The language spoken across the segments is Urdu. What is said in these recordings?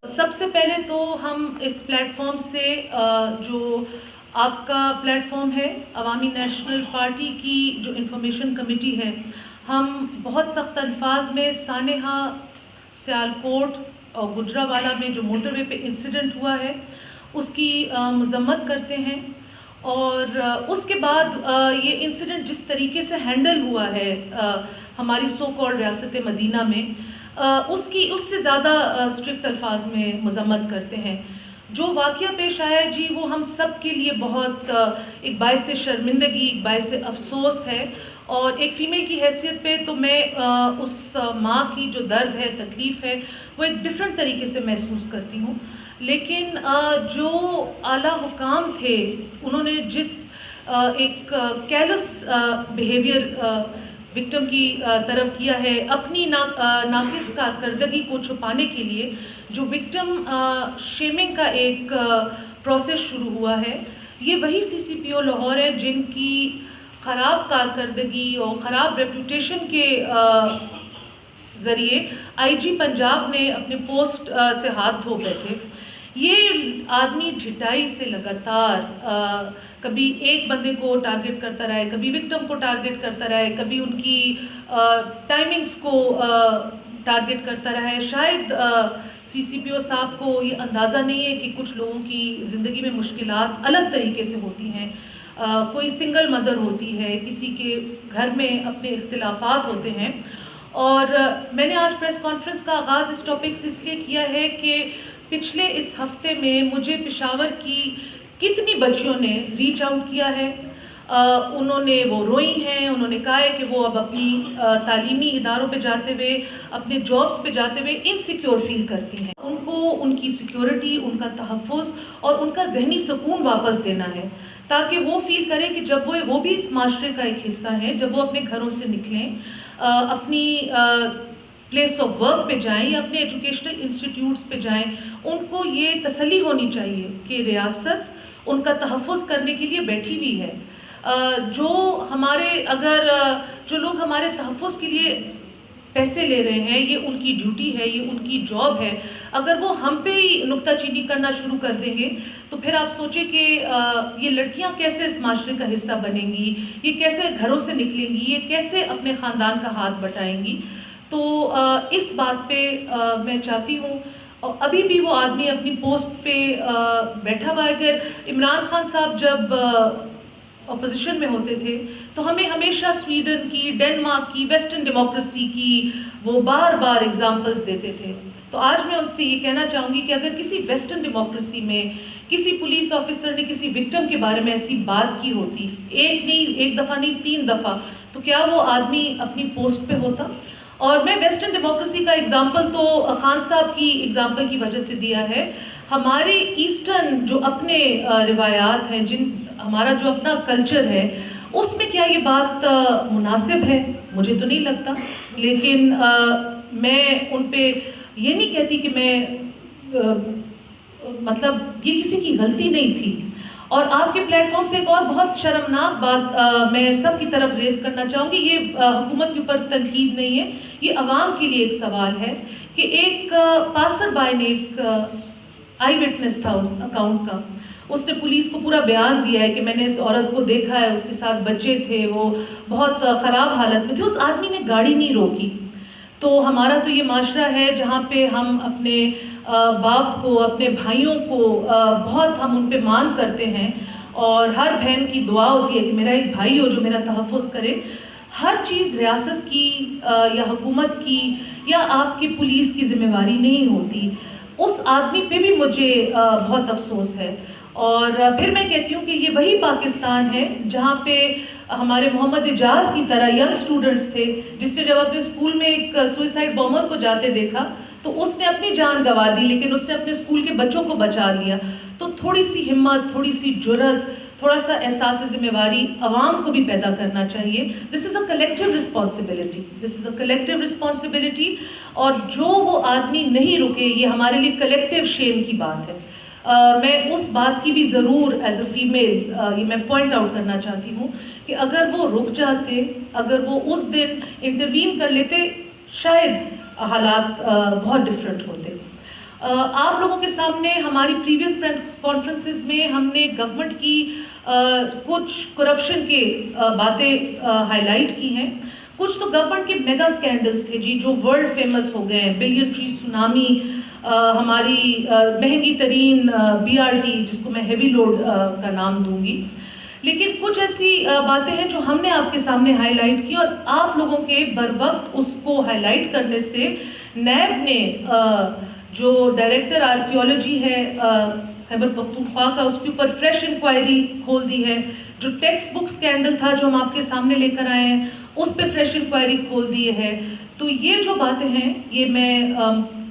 سب سے پہلے تو ہم اس پلیٹ فارم سے جو آپ کا پلیٹ فارم ہے عوامی نیشنل پارٹی کی جو انفارمیشن کمیٹی ہے، ہم بہت سخت الفاظ میں سانحہ سیالکوٹ اور گجرانوالہ میں جو موٹر وے پہ انسیڈنٹ ہوا ہے اس کی مذمت کرتے ہیں، اور اس کے بعد یہ انسیڈنٹ جس طریقے سے ہینڈل ہوا ہے ہماری سو کالڈ ریاست مدینہ میں، اس سے زیادہ اسٹرکٹ الفاظ میں مذمت کرتے ہیں۔ جو واقعہ پیش آیا ہے جی، وہ ہم سب کے لیے بہت ایک باعث شرمندگی، ایک باعث افسوس ہے، اور ایک فیمیل کی حیثیت پہ تو میں اس ماں کی جو درد ہے، تکلیف ہے، وہ ایک ڈفرینٹ طریقے سے محسوس کرتی ہوں۔ لیکن جو اعلیٰ حکام تھے، انہوں نے جس ایک کیلس بیہیویئر وکٹم کی طرف کیا ہے، اپنی ناقص کارکردگی کو چھپانے کے لیے جو وکٹم شیمنگ کا ایک پروسیس شروع ہوا ہے، یہ وہی سی سی پی او لاہور ہے جن کی خراب کارکردگی اور خراب ریپوٹیشن کے ذریعے آئی جی پنجاب نے اپنے پوسٹ سے ہاتھ دھو بیٹھے۔ یہ آدمی ڈھٹائی سے لگاتار کبھی ایک بندے کو ٹارگٹ کرتا رہا ہے، کبھی وکٹم کو ٹارگٹ کرتا رہا ہے، کبھی ان کی ٹائمنگز کو ٹارگٹ کرتا رہا ہے۔ شاید سی سی پی او صاحب کو یہ اندازہ نہیں ہے کہ کچھ لوگوں کی زندگی میں مشکلات الگ طریقے سے ہوتی ہیں۔ کوئی سنگل مدر ہوتی ہے، کسی کے گھر میں اپنے اختلافات ہوتے ہیں، اور میں نے آج پریس کانفرنس کا آغاز اس ٹاپک سے اس لیے کیا ہے کہ پچھلے اس ہفتے میں مجھے پشاور کی کتنی بچیوں نے ریچ آؤٹ کیا ہے، انہوں نے وہ روئی ہیں، انہوں نے کہا ہے کہ وہ اب اپنی تعلیمی اداروں پہ جاتے ہوئے، اپنے جابس پہ جاتے ہوئے انسیکیور فیل کرتی ہیں۔ ان کو ان کی سیکیورٹی، ان کا تحفظ اور ان کا ذہنی سکون واپس دینا ہے، تاکہ وہ فیل کریں کہ جب وہ بھی اس معاشرے کا ایک حصہ ہیں، جب وہ اپنے گھروں سے نکلیں، اپنی پلیس آف ورک پہ جائیں یا اپنے ایجوکیشنل انسٹیٹیوٹس پہ جائیں، ان کو یہ تسلی ہونی چاہیے کہ ریاست ان کا تحفظ کرنے کے لیے بیٹھی ہوئی ہے۔ جو لوگ ہمارے تحفظ کے لیے پیسے لے رہے ہیں، یہ ان کی ڈیوٹی ہے، یہ ان کی جاب ہے۔ اگر وہ ہم پہ ہی نکتہ چینی کرنا شروع کر دیں گے تو پھر آپ سوچیں کہ یہ لڑکیاں کیسے اس معاشرے کا حصہ بنیں گی، یہ کیسے گھروں سے نکلیں گی، یہ کیسے اپنے خاندان کا ہاتھ بٹائیں گی۔ تو اس بات پہ میں چاہتی ہوں، اور ابھی بھی وہ آدمی اپنی پوسٹ پہ بیٹھا ہوا ہے۔ اگر عمران خان صاحب جب اپوزیشن میں ہوتے تھے تو ہمیں ہمیشہ سویڈن کی، ڈنمارک کی، ویسٹرن ڈیموکریسی کی وہ بار بار ایگزامپلز دیتے تھے۔ تو آج میں ان سے یہ کہنا چاہوں گی کہ اگر کسی ویسٹرن ڈیموکریسی میں کسی پولیس آفیسر نے کسی وکٹم کے بارے میں ایسی بات کی ہوتی، ایک دفعہ نہیں 3 دفعہ، تو کیا وہ آدمی اپنی پوسٹ پہ ہوتا؟ اور میں ویسٹرن ڈیموکریسی کا ایگزامپل تو خان صاحب کی ایگزامپل کی وجہ سے دیا ہے۔ ہمارے ایسٹرن جو اپنے روایات ہیں، ہمارا جو اپنا کلچر ہے، اس میں کیا یہ بات مناسب ہے؟ مجھے تو نہیں لگتا، لیکن میں ان پہ یہ نہیں کہتی کہ مطلب یہ کسی کی غلطی نہیں تھی۔ اور آپ کے پلیٹ فارم سے ایک اور بہت شرمناک بات میں سب کی طرف ریز کرنا چاہوں گی، یہ حکومت کے اوپر تنقید نہیں ہے، یہ عوام کے لیے ایک سوال ہے کہ ایک پاسر بائی نے، ایک آئی وٹنس تھا اس اکاؤنٹ کا، اس نے پولیس کو پورا بیان دیا ہے کہ میں نے اس عورت کو دیکھا ہے، اس کے ساتھ بچے تھے، وہ بہت خراب حالت میں تھے، اس آدمی نے گاڑی نہیں روکی۔ تو ہمارا تو یہ معاشرہ ہے جہاں پہ ہم اپنے باپ کو، اپنے بھائیوں کو بہت ہم ان پہ مان کرتے ہیں، اور ہر بہن کی دعا ہوتی ہے کہ میرا ایک بھائی ہو جو میرا تحفظ کرے۔ ہر چیز ریاست کی یا حکومت کی یا آپ کی پولیس کی ذمہ داری نہیں ہوتی۔ اس آدمی پہ بھی مجھے بہت افسوس ہے، اور پھر میں کہتی ہوں کہ یہ وہی پاکستان ہے جہاں پہ ہمارے محمد اعجاز کی طرح ینگ اسٹوڈنٹس تھے، جس نے جب اپنے اسکول میں ایک سوئسائڈ بامر کو جاتے دیکھا تو اس نے اپنی جان گنوا دی، لیکن اس نے اپنے اسکول کے بچوں کو بچا لیا۔ تو تھوڑی سی ہمت، تھوڑی سی جرأت، تھوڑا سا احساس ذمہ داری عوام کو بھی پیدا کرنا چاہیے۔ This is a collective responsibility, this is a collective responsibility, اور جو وہ آدمی نہیں رکے، یہ ہمارے لیے کلیکٹیو شیم کی بات ہے۔ میں اس بات کی بھی ضرور ایز اے فیمیل یہ میں پوائنٹ آؤٹ کرنا چاہتی ہوں کہ کہ اگر وہ رک جاتے، اگر وہ اس دن انٹروین کر لیتے، شاید حالات بہت ڈفرینٹ ہوتے۔ آپ لوگوں کے سامنے ہماری پریویس پریس کانفرنسز میں ہم نے گورنمنٹ کی کچھ کرپشن کے باتیں ہائی لائٹ کی ہیں۔ کچھ تو گورنمنٹ کے میگا اسکینڈلز تھے جی، جو ورلڈ فیمس ہو گئے ہیں، بلین ٹری سونامی، ہماری مہنگی ترین BRT جس کو میں ہیوی لوڈ کا نام دوں گی۔ لیکن کچھ ایسی باتیں ہیں جو ہم نے آپ کے سامنے ہائی لائٹ کی، اور آپ لوگوں کے بر وقت اس کو ہائی لائٹ کرنے سے نیب نے جو ڈائریکٹر آرکیولوجی ہے خیبر پختونخوا کا، اس کے اوپر فریش انکوائری کھول دی ہے۔ جو ٹیکسٹ بک اسکینڈل تھا جو ہم آپ کے سامنے لے کر آئے ہیں، اس پہ فریش انکوائری کھول دی ہے۔ تو یہ جو باتیں ہیں، یہ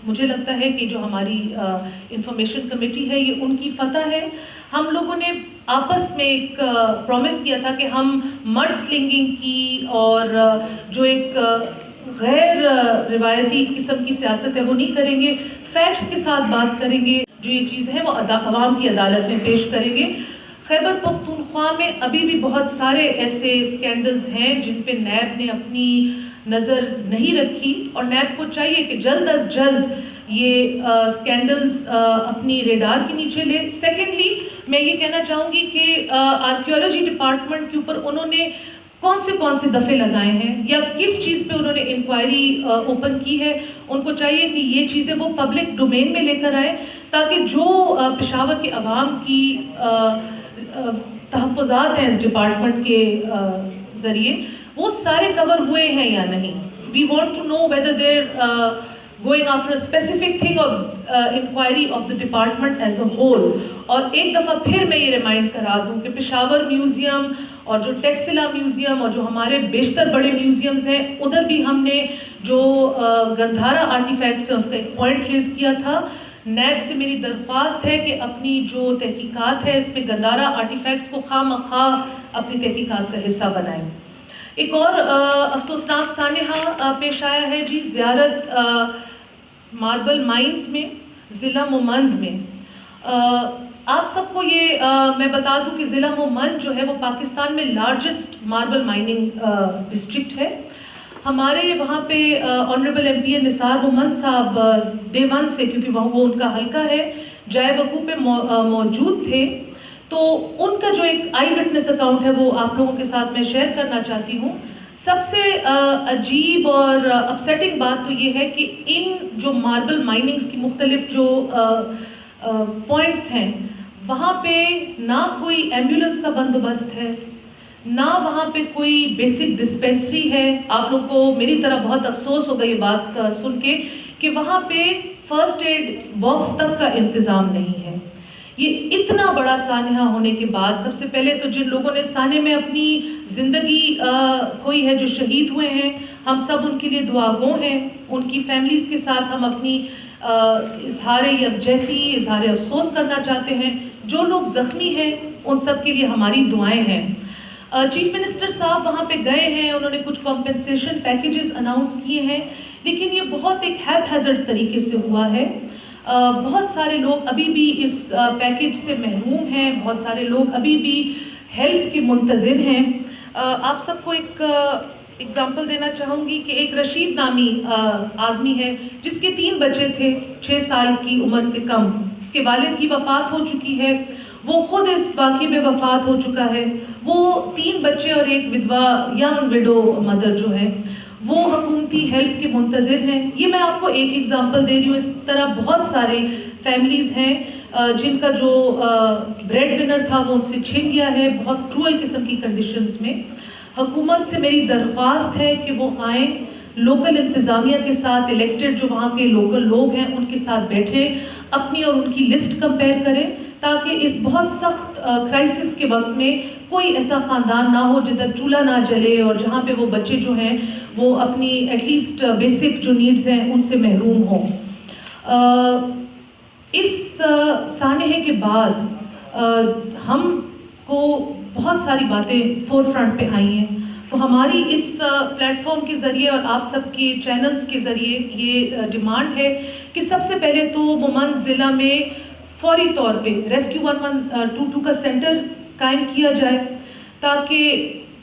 مجھے لگتا ہے کہ جو ہماری انفارمیشن کمیٹی ہے، یہ ان کی فتح ہے۔ ہم لوگوں نے آپس میں ایک پرومس کیا تھا کہ ہم مڈ سلنگنگ کی اور جو ایک غیر روایتی قسم کی سیاست ہے وہ نہیں کریں گے، فیکٹس کے ساتھ بات کریں گے، جو یہ چیزیں ہیں وہ عوام کی عدالت میں پیش کریں گے۔ خیبر پختونخوا میں ابھی بھی بہت سارے ایسے اسکینڈلز ہیں جن پہ نیب نے اپنی نظر نہیں رکھی، اور نیب کو چاہیے کہ جلد از جلد یہ اسکینڈلز اپنی ریڈار کے نیچے لے۔ سیکنڈلی میں یہ کہنا چاہوں گی کہ آرکیولوجی ڈپارٹمنٹ کے اوپر انہوں نے کون سے دفعے لگائے ہیں یا کس چیز پہ انہوں نے انکوائری اوپن کی ہے، ان کو چاہیے کہ یہ چیزیں وہ پبلک ڈومین میں لے کر آئیں، تاکہ جو پشاور کے عوام کی تحفظات ہیں اس ڈپارٹمنٹ کے ذریعے، وہ سارے کور ہوئے ہیں یا نہیں۔ We want to know whether they're going after a specific thing or inquiry of the department as a whole۔ اور ایک دفعہ پھر میں یہ ریمائنڈ کرا دوں کہ پشاور میوزیم اور جو ٹیکسلا میوزیم اور جو ہمارے بیشتر بڑے میوزیمز ہیں، ادھر بھی ہم نے جو گندھارا آرٹیفیکٹس ہیں اس کا ایک پوائنٹ ریز کیا تھا۔ نیب سے میری درخواست ہے کہ اپنی جو تحقیقات ہے اس میں گندھارا آرٹیفیکٹس کو خواہ مخواہ اپنی تحقیقات کا حصہ بنائیں۔ ایک اور افسوسناک سانحہ پیش آیا ہے جی، زیارت ماربل مائنز میں ضلع مومند میں۔ آپ سب کو یہ میں بتا دوں کہ ضلع مومند جو ہے وہ پاکستان میں لارجسٹ ماربل مائننگ ڈسٹرکٹ ہے۔ ہمارے وہاں پہ آنریبل MP نثار مومند صاحب ڈے 1 سے، کیونکہ وہ ان کا حلقہ ہے، جائے وقوع پہ موجود تھے۔ تو ان کا جو ایک آئی وٹنس اکاؤنٹ ہے وہ آپ لوگوں کے ساتھ میں شیئر کرنا چاہتی ہوں۔ سب سے عجیب اور اپسیٹنگ بات تو یہ ہے کہ ان جو ماربل مائننگز کی مختلف جو پوائنٹس ہیں، وہاں پہ نہ کوئی ایمبولنس کا بندوبست ہے، نہ وہاں پہ کوئی بیسک ڈسپینسری ہے۔ آپ لوگ کو میری طرح بہت افسوس ہوگا یہ بات سن کے کہ وہاں پہ فرسٹ ایڈ باکس تک کا انتظام نہیں ہے۔ یہ اتنا بڑا سانحہ ہونے کے بعد، سب سے پہلے تو جن لوگوں نے سانحے میں اپنی زندگی کھوئی ہے، جو شہید ہوئے ہیں، ہم سب ان کے لیے دعا گو ہیں۔ ان کی فیملیز کے ساتھ ہم اپنی اظہار یکجہتی، اظہار افسوس کرنا چاہتے ہیں۔ جو لوگ زخمی ہیں ان سب کے لیے ہماری دعائیں ہیں۔ چیف منسٹر صاحب وہاں پہ گئے ہیں، انہوں نے کچھ کمپنسیشن پیکیجز اناؤنس کیے ہیں، لیکن یہ بہت ایک ہیپ ہیزرڈ طریقے سے ہوا ہے۔ بہت سارے لوگ ابھی بھی اس پیکیج سے محروم ہیں، بہت سارے لوگ ابھی بھی ہیلپ کے منتظر ہیں۔ آپ سب کو ایک اگزامپل دینا چاہوں گی کہ ایک رشید نامی آدمی ہے جس کے 3 بچے تھے 6 سال کی عمر سے کم۔ اس کے والد کی وفات ہو چکی ہے، وہ خود اس واقعے میں وفات ہو چکا ہے۔ وہ 3 بچے اور ایک ودوا ینگ وڈو مدر جو ہے وہ حکومتی ہیلپ کے منتظر ہیں۔ یہ میں آپ کو ایک ایگزامپل دے رہی ہوں، اس طرح بہت سارے فیملیز ہیں جن کا جو بریڈ ونر تھا وہ ان سے چھن گیا ہے، بہت کرول قسم کی کنڈیشنز میں۔ حکومت سے میری درخواست ہے کہ وہ آئیں، لوکل انتظامیہ کے ساتھ، الیکٹڈ جو وہاں کے لوکل لوگ ہیں ان کے ساتھ بیٹھیں، اپنی اور ان کی لسٹ کمپیئر کریں، تاکہ اس بہت سخت کرائسس کے وقت میں کوئی ایسا خاندان نہ ہو جدھر چولہا نہ جلے اور جہاں پہ وہ بچے جو ہیں وہ اپنی ایٹ لیسٹ بیسک جو نیڈز ہیں ان سے محروم ہوں۔ اس سانحے کے بعد ہم کو بہت ساری باتیں فور فرنٹ پہ آئی ہیں، تو ہماری اس پلیٹ فارم کے ذریعے اور آپ سب کے چینلز کے ذریعے یہ ڈیمانڈ ہے کہ سب سے پہلے تو مومند ضلع میں فوری طور پہ ریسکیو 1122 کا سینٹر قائم کیا جائے، تاکہ